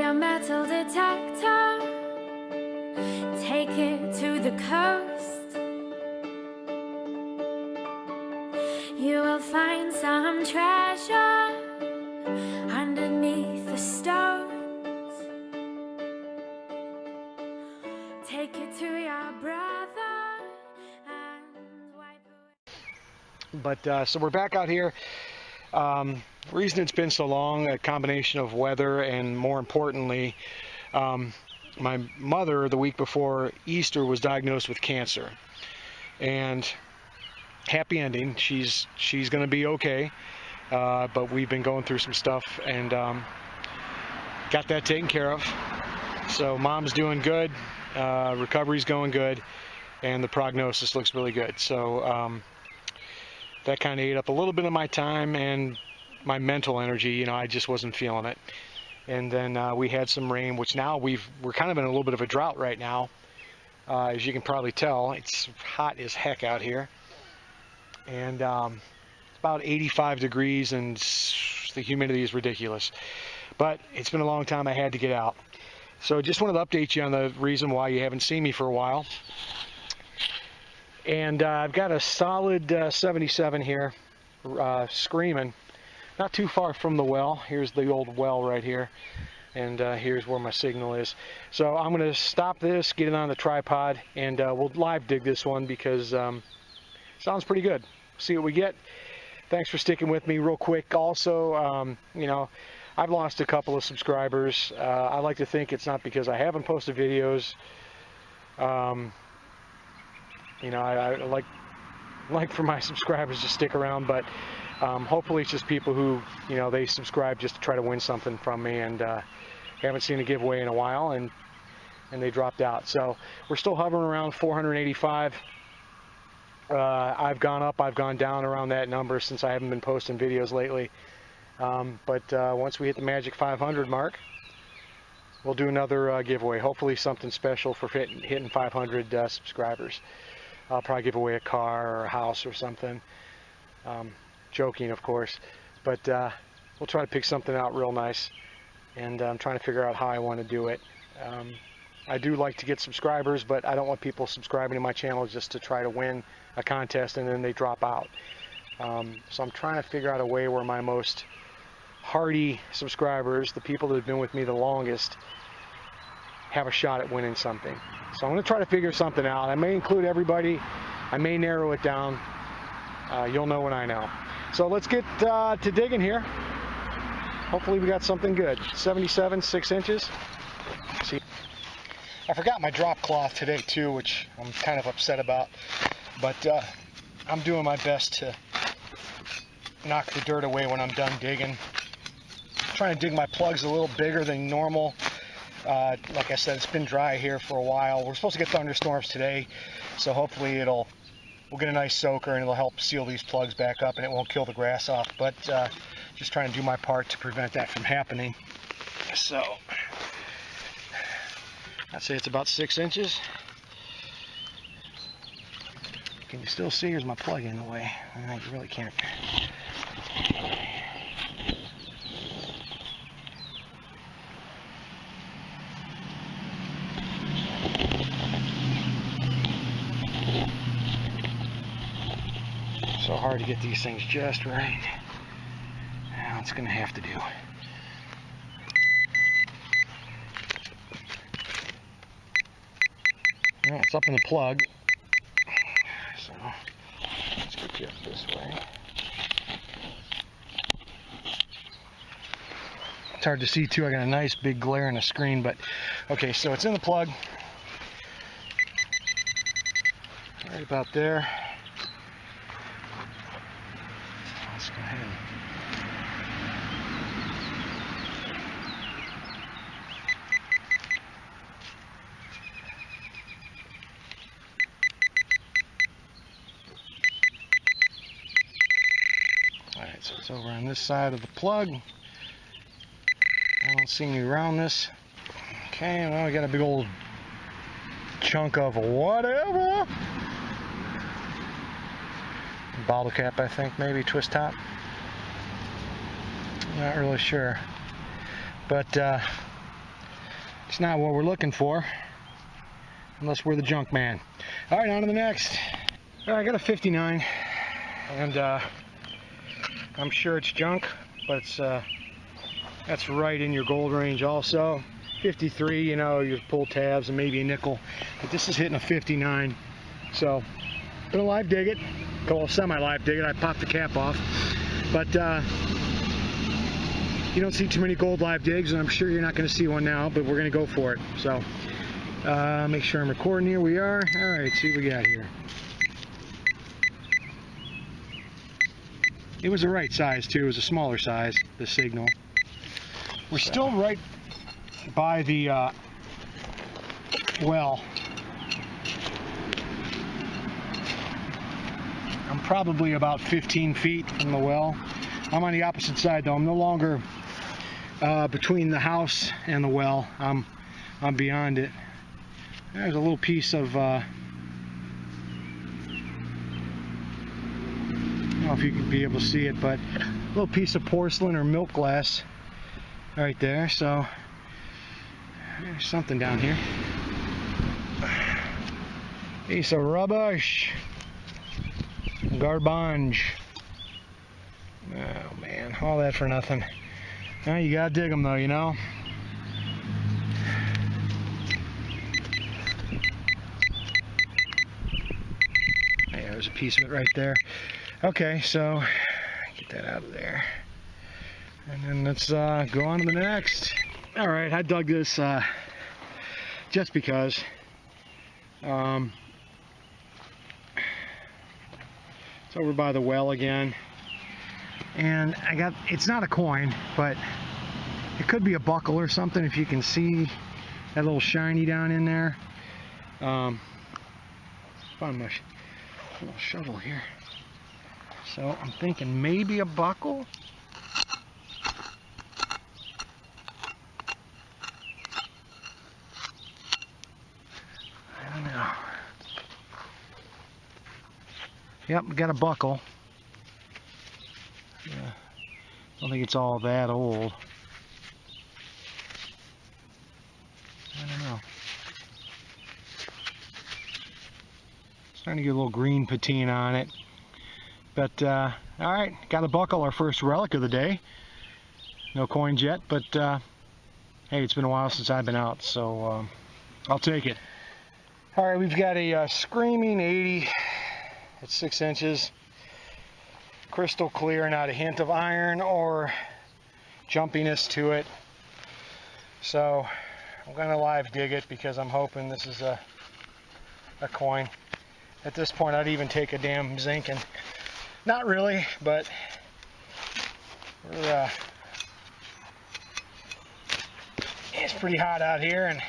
your metal detector, take it to the coast. You will find some treasure underneath the stones. Take it to your brother and wipe away. But so we're back out here. Reason it's been so long, a combination of weather and, more importantly, my mother the week before Easter was diagnosed with cancer, and happy ending, she's going to be okay, but we've been going through some stuff and got that taken care of. So mom's doing good, recovery's going good, and the prognosis looks really good. So that kind of ate up a little bit of my time and my mental energy. You know, I just wasn't feeling it. And then we had some rain, which now we're kind of in a little bit of a drought right now. As you can probably tell, it's hot as heck out here. And it's about 85 degrees and the humidity is ridiculous. But it's been a long time, I had to get out. So just wanted to update you on the reason why you haven't seen me for a while. And I've got a solid 77 here, screaming. Not too far from the well. Here's the old well right here. And here's where my signal is. So I'm going to stop this, get it on the tripod, and we'll live dig this one because sounds pretty good. See what we get. Thanks for sticking with me real quick. Also, you know, I've lost a couple of subscribers. I like to think it's not because I haven't posted videos. You know, I like for my subscribers to stick around, but hopefully it's just people who, you know, they subscribe just to try to win something from me, and haven't seen a giveaway in a while, and they dropped out. So we're still hovering around 485. I've gone up, I've gone down around that number since I haven't been posting videos lately. But once we hit the magic 500 mark, we'll do another giveaway. Hopefully something special for hitting 500 subscribers. I'll probably give away a car or a house or something. Joking, of course. But we'll try to pick something out real nice. And I'm trying to figure out how I want to do it. I do like to get subscribers, but I don't want people subscribing to my channel just to try to win a contest and then they drop out. So I'm trying to figure out a way where my most hardy subscribers, the people that have been with me the longest, have a shot at winning something. So I'm going to try to figure something out. I may include everybody. I may narrow it down. You'll know when I know. So let's get to digging here. Hopefully we got something good. 77, 6 inches. See, I forgot my drop cloth today too, which I'm kind of upset about. But I'm doing my best to knock the dirt away when I'm done digging. I'm trying to dig my plugs a little bigger than normal. Like I said, it's been dry here for a while. We're supposed to get thunderstorms today, so hopefully we'll get a nice soaker and it'll help seal these plugs back up and it won't kill the grass off. But just trying to do my part to prevent that from happening. So I'd say it's about 6 inches. Can you still see? Here's my plug in the way. You really can't. So hard to get these things just right. Now it's going to have to do. Well, it's up in the plug. So let's get you up this way. It's hard to see too. I got a nice big glare in the screen, but okay, so it's in the plug. Right about there. Let's go ahead. Alright, so it's over on this side of the plug. I don't see any roundness. Okay, well, we got a big old chunk of whatever. Bottle cap, I think, maybe twist top. Not really sure. But It's not what we're looking for, unless we're the junk man. All right, on to the next. All right, I got a 59, and I'm sure it's junk, but it's that's right in your gold range also. 53, you know, your pull tabs and maybe a nickel, but this is hitting a 59. So gonna live dig it, well, semi-live dig it. I popped the cap off, but you don't see too many gold live digs, and I'm sure you're not going to see one now, but we're going to go for it. So make sure I'm recording here. We are. All right, see what we got here. It was the right size too. It was a smaller size, the signal. We're still right by the well. I'm probably about 15 feet from the well. I'm on the opposite side though. I'm no longer between the house and the well. I'm beyond it. There's a little piece of I don't know if you can be able to see it, but a little piece of porcelain or milk glass right there. So there's something down here. Piece of rubbish. Garbage. Oh man, all that for nothing. Now you gotta dig them though, you know. Yeah, there's a piece of it right there. Okay, so get that out of there. And then let's go on to the next. All right, I dug this just because. It's over by the well again. And I got, it's not a coin, but it could be a buckle or something if you can see that little shiny down in there. Find my little shovel here. So I'm thinking maybe a buckle. I don't know. Yep, we got a buckle. Yeah, I don't think it's all that old. I don't know. Starting to get a little green patina on it. But, all right, got a buckle, our first relic of the day. No coins yet, but, hey, it's been a while since I've been out, so I'll take it. All right, we've got a screaming 80. It's 6 inches. Crystal clear, not a hint of iron or jumpiness to it. So I'm gonna live dig it because I'm hoping this is a coin. At this point I'd even take a damn zinc, and not really, but we're, it's pretty hot out here, and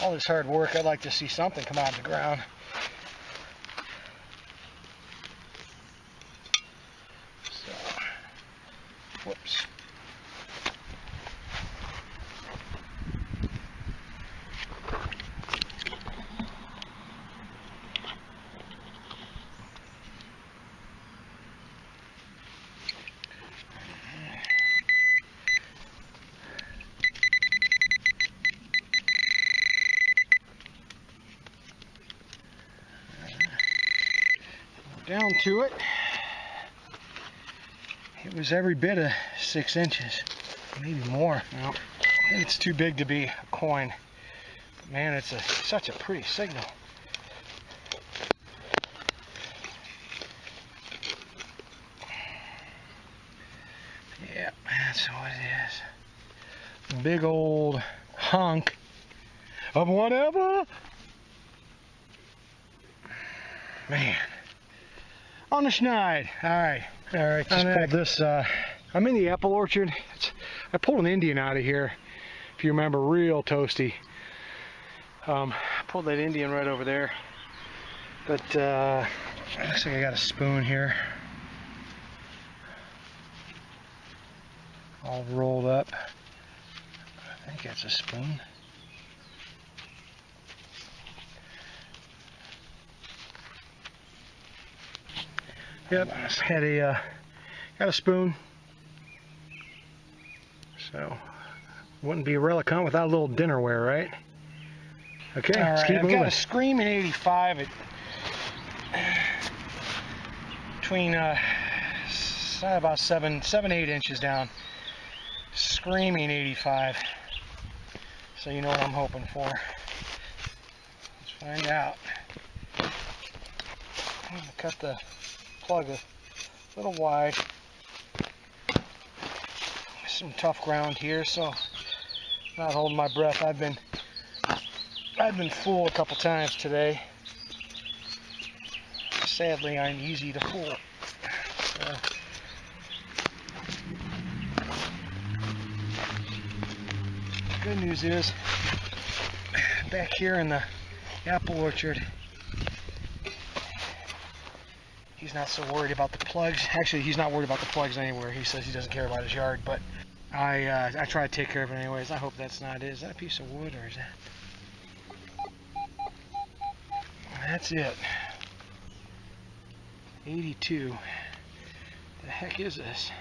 all this hard work, I'd like to see something come out of the ground. Whoops. Down to it. It was every bit of 6 inches, maybe more. Well, I think it's too big to be a coin. But man, it's such a pretty signal. Yeah, that's what it is. Big old hunk of whatever. Man. On the schneid. Alright, just pulled this, I'm in the apple orchard. I pulled an Indian out of here, if you remember, real toasty. Pulled that Indian right over there. But, looks like I got a spoon here. All rolled up. I think that's a spoon. Yep, got a spoon. So Wouldn't be a relic hunt without a little dinnerware, right? Okay, let's keep moving. I've got a screaming 85 at between about 7-8 inches down. Screaming 85. So you know what I'm hoping for. Let's find out. I'm going to cut the plug a little wide. Some tough ground here, so not holding my breath. I've been fooled a couple times today. Sadly, I'm easy to fool. Good news is, back here in the apple orchard, he's not so worried about the plugs. Actually, he's not worried about the plugs anywhere. He says he doesn't care about his yard, but I try to take care of it anyways. I hope that's not it. Is that a piece of wood or is that? That's it. 82. The heck is this?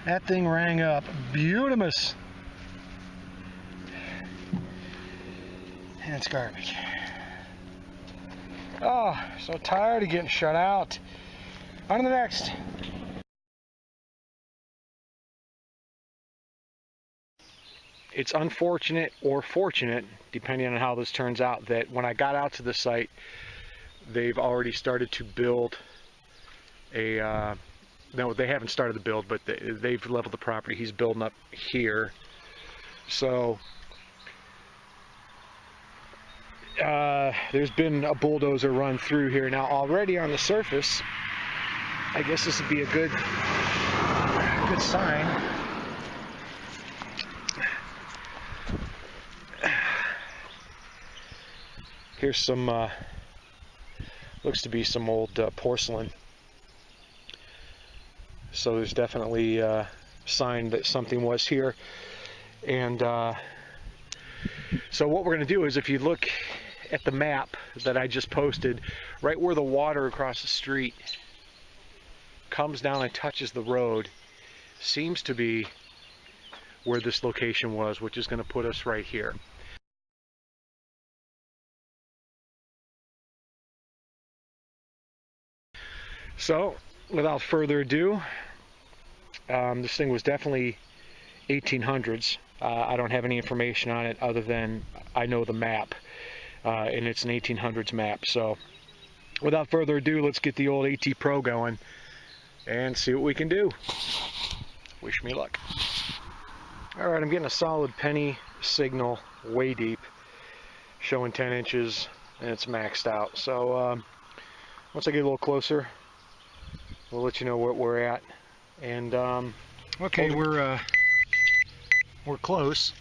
That thing rang up. Beautimus. And it's garbage. Oh, so tired of getting shut out. On to the next. It's unfortunate or fortunate, depending on how this turns out, that when I got out to the site, they've already started to build a, no, they haven't started the build, but they've leveled the property. He's building up here. So there's been a bulldozer run through here. Now already on the surface, I guess this would be a good sign. Here's some, looks to be some old porcelain. So there's definitely a sign that something was here. And so what we're going to do is, if you look at the map that I just posted, right where the water across the street comes down and touches the road, seems to be where this location was, which is going to put us right here. So, without further ado, this thing was definitely 1800s. I don't have any information on it other than I know the map, and it's an 1800s map. So, without further ado, let's get the old AT Pro going and see what we can do. Wish me luck. Alright, I'm getting a solid penny signal way deep, showing 10 inches, and it's maxed out. So, once I get a little closer, we'll let you know where we're at. And okay, we're close.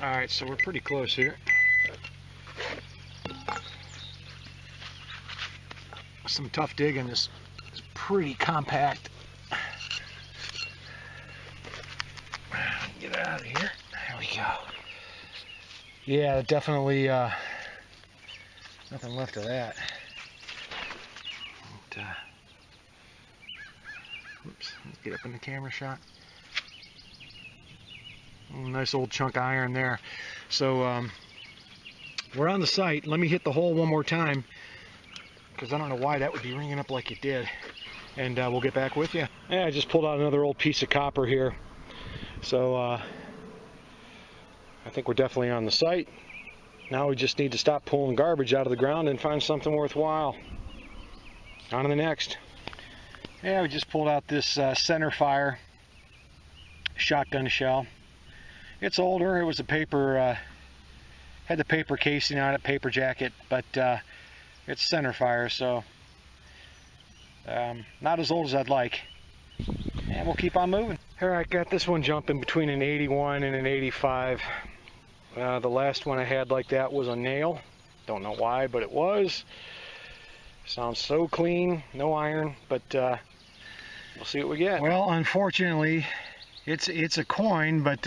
All right, so we're pretty close here. Some tough digging. This is pretty compact. Get out of here. There we go. Yeah, definitely nothing left of that. And, oops, let's get up in the camera shot. Nice old chunk of iron there. So we're on the site. Let me hit the hole one more time, because I don't know why that would be ringing up like it did. And we'll get back with you. Yeah, I just pulled out another old piece of copper here. So I think we're definitely on the site. Now we just need to stop pulling garbage out of the ground and find something worthwhile. On to the next. Yeah, we just pulled out this center fire shotgun shell. It's older. It was a paper, had the paper casing on it, paper jacket, but it's center fire, so not as old as I'd like. And we'll keep on moving. Alright, got this one jumping between an 81 and an 85. The last one I had like that was a nail. Don't know why, but it was. Sounds so clean, no iron, but we'll see what we get. Well, unfortunately, it's a coin, but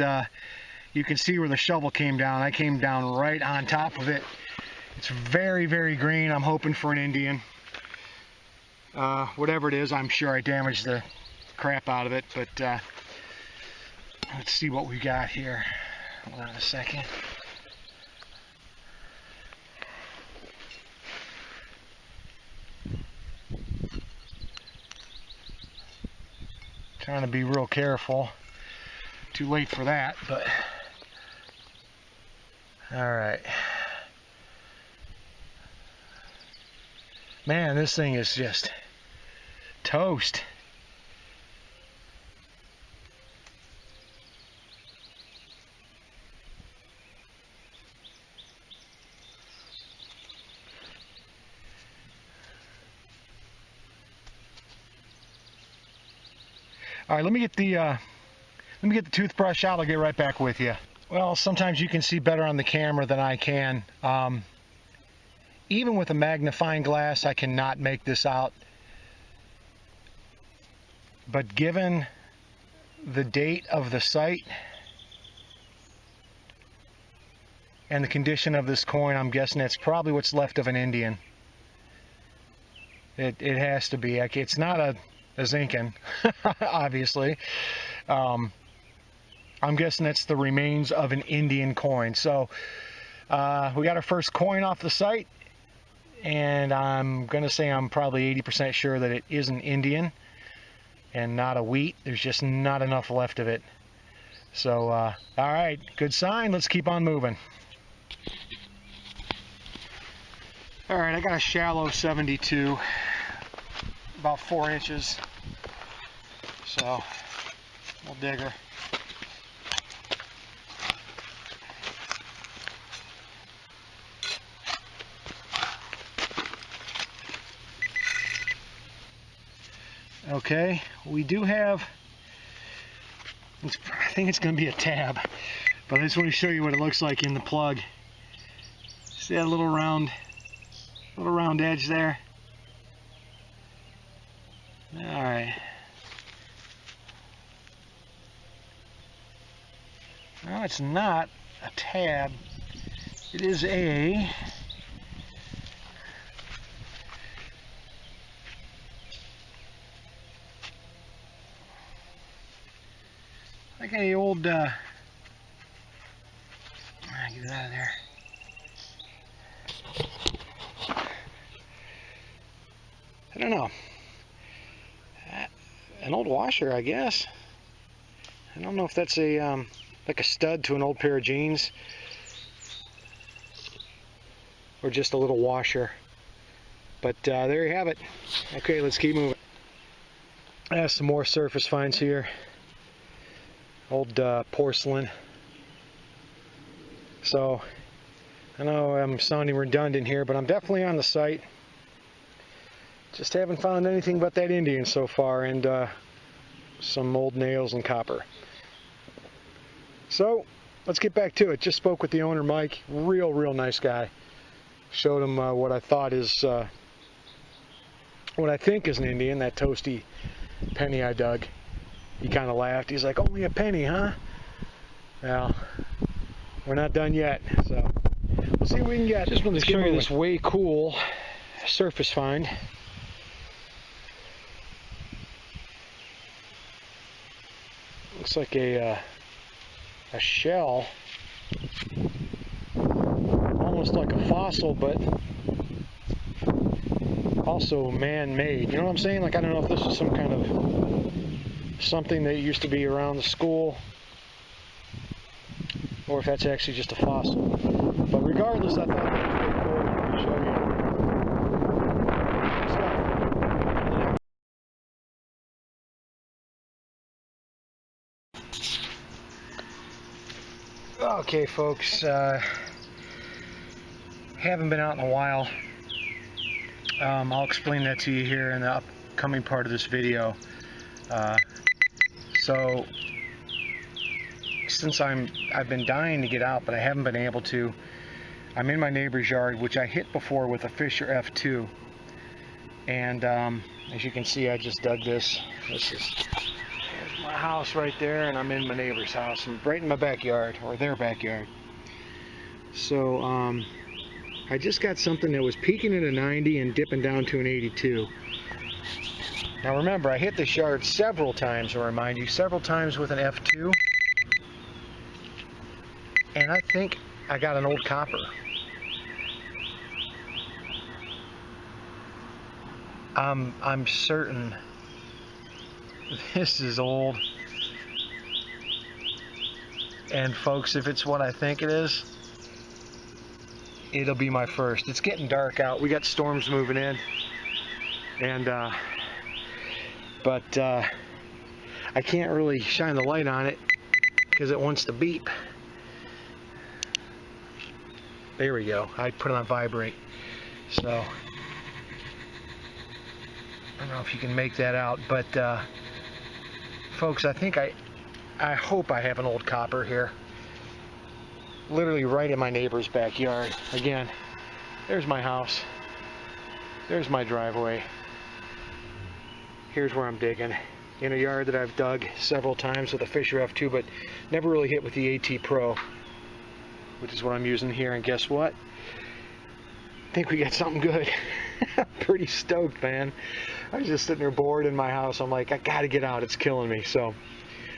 you can see where the shovel came down. I came down right on top of it. It's very, very green. I'm hoping for an Indian. Whatever it is, I'm sure I damaged the crap out of it, but let's see what we got here. Hold on a second. Trying to be real careful. Too late for that, but all right. Man, this thing is just toast. All right, let me get the toothbrush out. I'll get right back with you. Well, sometimes you can see better on the camera than I can. Even with a magnifying glass, I cannot make this out. But given the date of the site and the condition of this coin, I'm guessing it's probably what's left of an Indian. It has to be. It's not a Zincan, obviously. I'm guessing that's the remains of an Indian coin. So we got our first coin off the site, and I'm gonna say I'm probably 80% sure that it is an Indian and not a wheat. There's just not enough left of it. So all right, good sign. Let's keep on moving. All right, I got a shallow 72, about 4 inches. So we'll dig her. Okay, we do have, I think it's going to be a tab, but I just want to show you what it looks like in the plug. See that little round edge there? Alright. No, it's not a tab. It is a like any old get it out of there. I don't know. An old washer, I guess. I don't know if that's a like a stud to an old pair of jeans or just a little washer. But there you have it. Okay, let's keep moving. I have some more surface finds here. Old porcelain. So I know I'm sounding redundant here, but I'm definitely on the site. Just haven't found anything but that Indian so far, and some old nails and copper. So let's get back to it. Just spoke with the owner, Mike. Real nice guy. Showed him what I thought is what I think is an Indian, that toasty penny I dug. He kind of laughed. He's like, "Only a penny, huh?" Well, we're not done yet, so we'll see what we can get. Just wanted to show you this way cool surface find. Looks like a shell, almost like a fossil, but also man-made. You know what I'm saying? Like, I don't know if this is some kind of something that used to be around the school, or if that's actually just a fossil. But regardless, I thought it was pretty cool to show you. Okay, folks, haven't been out in a while. I'll explain that to you here in the upcoming part of this video. So since I've been dying to get out, but I haven't been able to. I'm in my neighbor's yard, which I hit before with a Fisher F2, And as you can see, I just dug this. There's my house right there, and I'm in my neighbor's house. I'm right in my backyard, or their backyard. So I just got something that was peaking at a 90 and dipping down to an 82. Now remember, I hit this yard several times, I'll remind you, several times with an F2. And I think I got an old copper. I'm certain this is old. And folks, if it's what I think it is, it'll be my first. It's getting dark out. We got storms moving in. And but I can't really shine the light on it because it wants to beep. There we go. I put it on vibrate. So I don't know if you can make that out, but folks, I think I hope I have an old copper here. Literally right in my neighbor's backyard. Again, there's my house. There's my driveway. Here's where I'm digging. In a yard that I've dug several times with a Fisher F2, but never really hit with the AT Pro, which is what I'm using here. And guess what? I think we got something good. I'm pretty stoked, man. I was just sitting there bored in my house. I'm like, I gotta get out. It's killing me. So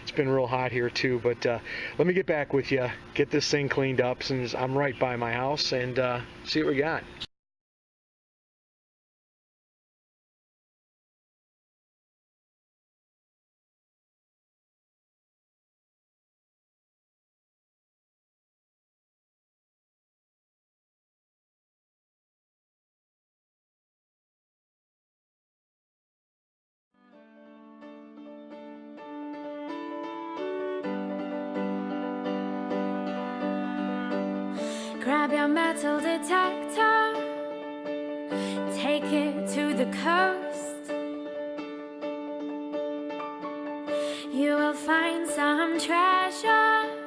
it's been real hot here too. But let me get back with you, get this thing cleaned up since I'm right by my house, and see what we got. Grab your metal detector, take it to the coast. You will find some treasure